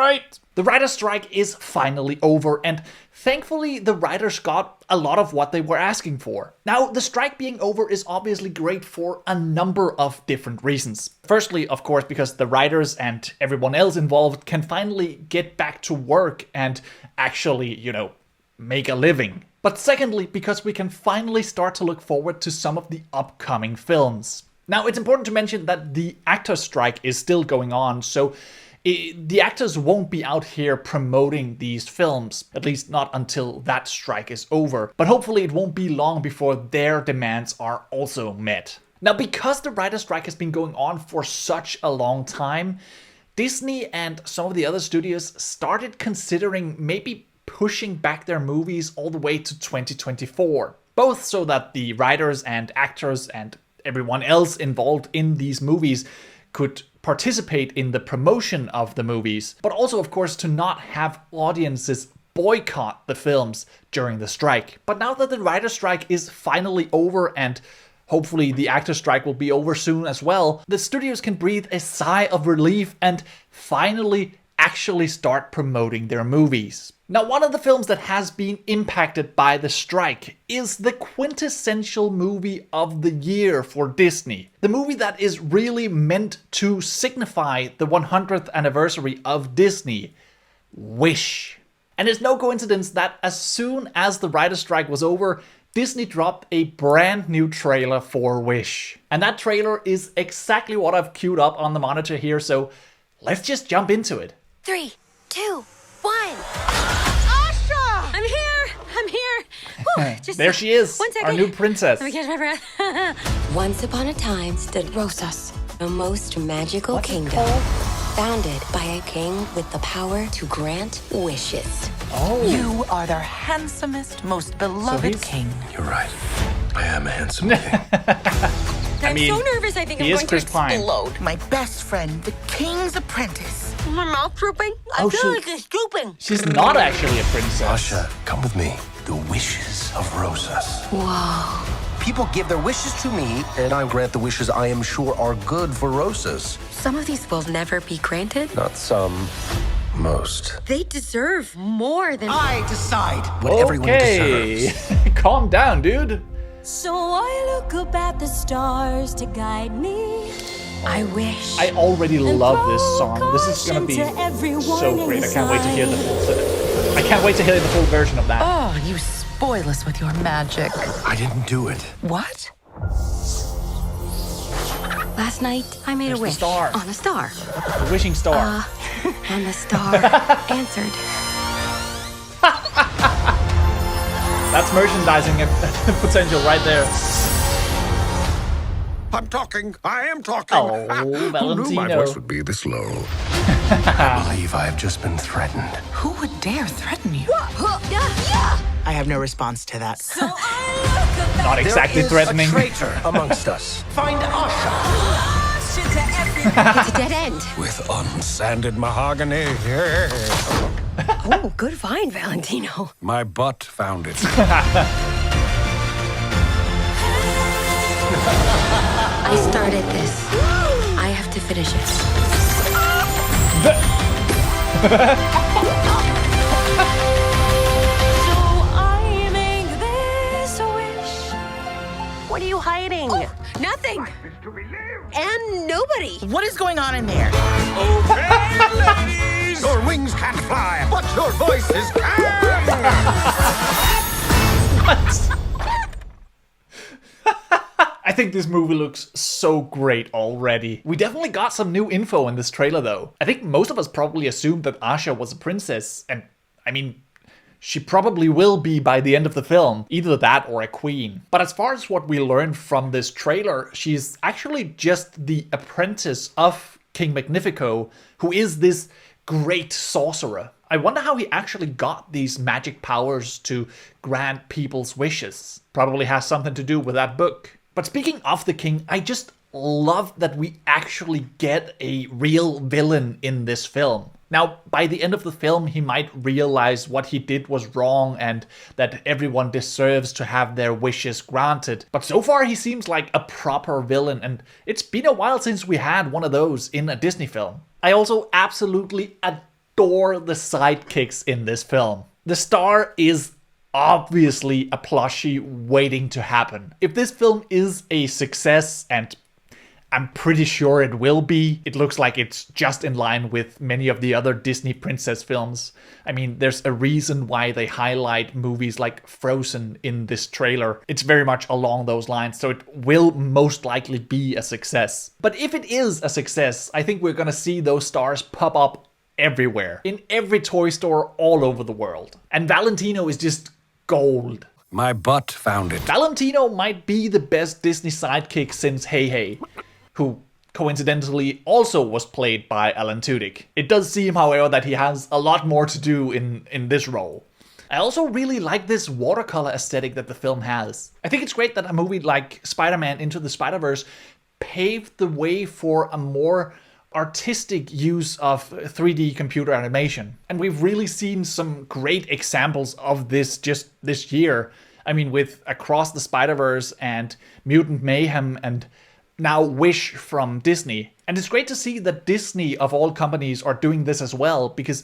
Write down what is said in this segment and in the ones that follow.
right. The writer's strike is finally over, and thankfully the writers got a lot of what they were asking for. Now, the strike being over is obviously great for a number of different reasons. Firstly, of course, because the writers and everyone else involved can finally get back to work and actually, make a living. But secondly, because we can finally start to look forward to some of the upcoming films. Now, it's important to mention that the actors' strike is still going on, so the actors won't be out here promoting these films, at least not until that strike is over. But hopefully it won't be long before their demands are also met. Now, because the writer's strike has been going on for such a long time, Disney and some of the other studios started considering maybe pushing back their movies all the way to 2024. Both so that the writers and actors and everyone else involved in these movies could participate in the promotion of the movies, but also, of course, to not have audiences boycott the films during the strike. But now that the writer's strike is finally over, and hopefully the actor's strike will be over soon as well, the studios can breathe a sigh of relief and finally actually start promoting their movies. Now, one of the films that has been impacted by the strike is the quintessential movie of the year for Disney. The movie that is really meant to signify the 100th anniversary of Disney, Wish. And it's no coincidence that as soon as the writer's strike was over, Disney dropped a brand new trailer for Wish. And that trailer is exactly what I've queued up on the monitor here, so let's just jump into it. 3, 2, 1. Asha! I'm here. Whew, there she is, 1 second. our new princess. Let me catch my breath. Once upon a time stood Rosas, a most magical What's it kingdom, called? founded by a king with the power to grant wishes. Oh, You are their handsomest, most beloved he's- king. You're right. I am a handsome king. I'm mean, so nervous, I think he I'm is going Chris to Pine. explode. My best friend, the king's apprentice. My mouth drooping? Oh, I feel she- like it's drooping. she's not actually a princess. Asha, come with me. The wishes of Rosas. Whoa. People give their wishes to me, and I grant the wishes I am sure are good for Rosas. Some of these will never be granted. Not some, most. They deserve more than... I decide. What everyone Okay, deserves. calm down, dude. So I look up at the stars to guide me. I wish. I already And love this song. This is gonna be caution to everyone so great. I can't wait to hear the inside. full. I can't wait to hear the full version of that. Oh, you spoil us with your magic. I didn't do it. What? Last night, I made There's a the wish star. on a star. The wishing star. And the star answered. That's merchandising potential right there. I'm talking. I am talking. Oh, Who knew my Valentino. voice would be this low? I believe I have just been threatened. Who would dare threaten you? Yeah. I have no response to that. So I look up Not at exactly There is threatening. a traitor amongst us. Find Asha. caution to everyone. It's a dead end. With unsanded mahogany. Oh, good find, Valentino. My butt found it. I started this. I have to finish it. So I make this wish. What are you hiding? Nothing. And nobody. What is going on in there? Your wings can't fly, but your voices can. I think this movie looks so great already. We definitely got some new info in this trailer though. I think most of us probably assumed that Asha was a princess, and I mean, she probably will be by the end of the film, either that or a queen. But as far as what we learned from this trailer, she's actually just the apprentice of King Magnifico, who is this great sorcerer. I wonder how he actually got these magic powers to grant people's wishes. Probably has something to do with that book. But speaking of the king, I just love that we actually get a real villain in this film. Now, by the end of the film, he might realize what he did was wrong and that everyone deserves to have their wishes granted. But so far, he seems like a proper villain, and it's been a while since we had one of those in a Disney film. I also absolutely adore the sidekicks in this film. The star is obviously a plushie waiting to happen. If this film is a success, and I'm pretty sure it will be, it looks like it's just in line with many of the other Disney princess films. I mean, there's a reason why they highlight movies like Frozen in this trailer. It's very much along those lines, so it will most likely be a success. But if it is a success, I think we're gonna see those stars pop up everywhere, in every toy store all over the world. And Valentino is just gold. My butt found it. Valentino might be the best Disney sidekick since Hey Hey, who coincidentally also was played by Alan Tudyk. It does seem, however, that he has a lot more to do in this role. I also really like this watercolor aesthetic that the film has. I think it's great that a movie like Spider-Man Into the Spider-Verse paved the way for a more artistic use of 3D computer animation. And we've really seen some great examples of this just this year. I mean, with Across the Spider-Verse and Mutant Mayhem and now Wish from Disney. And it's great to see that Disney, of all companies, are doing this as well, because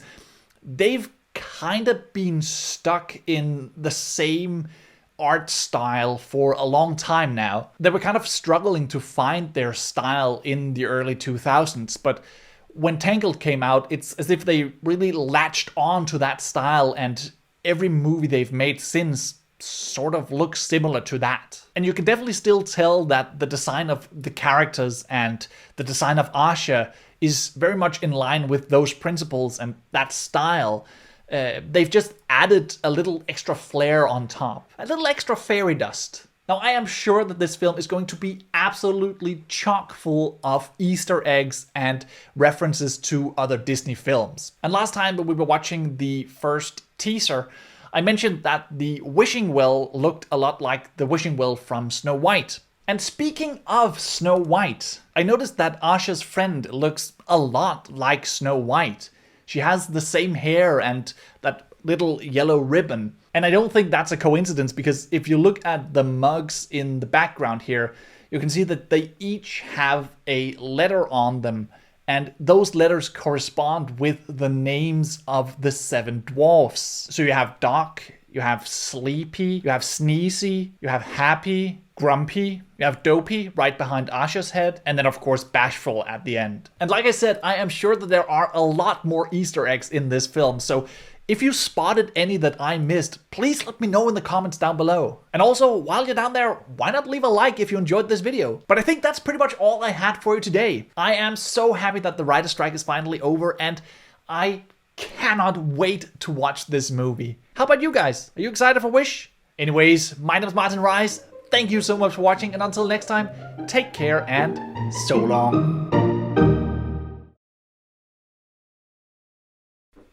they've kind of been stuck in the same art style for a long time now. They were kind of struggling to find their style in the early 2000s, but when Tangled came out, it's as if they really latched on to that style, and every movie they've made since sort of looks similar to that. And you can definitely still tell that the design of the characters and the design of Asha is very much in line with those principles and that style. They've just added a little extra flair on top, a little extra fairy dust. Now, I am sure that this film is going to be absolutely chock full of Easter eggs and references to other Disney films. And last time when we were watching the first teaser, I mentioned that the wishing well looked a lot like the wishing well from Snow White. And speaking of Snow White, I noticed that Asha's friend looks a lot like Snow White. She has the same hair and that little yellow ribbon. And I don't think that's a coincidence, because if you look at the mugs in the background here, you can see that they each have a letter on them. And those letters correspond with the names of the 7 dwarfs. So you have Doc, you have Sleepy, you have Sneezy, you have Happy, Grumpy, you have Dopey right behind Asha's head, and then of course Bashful at the end. And like I said, I am sure that there are a lot more Easter eggs in this film, so if you spotted any that I missed, please let me know in the comments down below. And also, while you're down there, why not leave a like if you enjoyed this video? But I think that's pretty much all I had for you today. I am so happy that the writer's strike is finally over, and I cannot wait to watch this movie. How about you guys? Are you excited for Wish? Anyways, my name is Martin Rice. Thank you so much for watching, and until next time, take care and so long.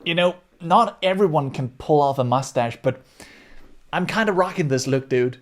You know, not everyone can pull off a mustache, but I'm kind of rocking this look, dude.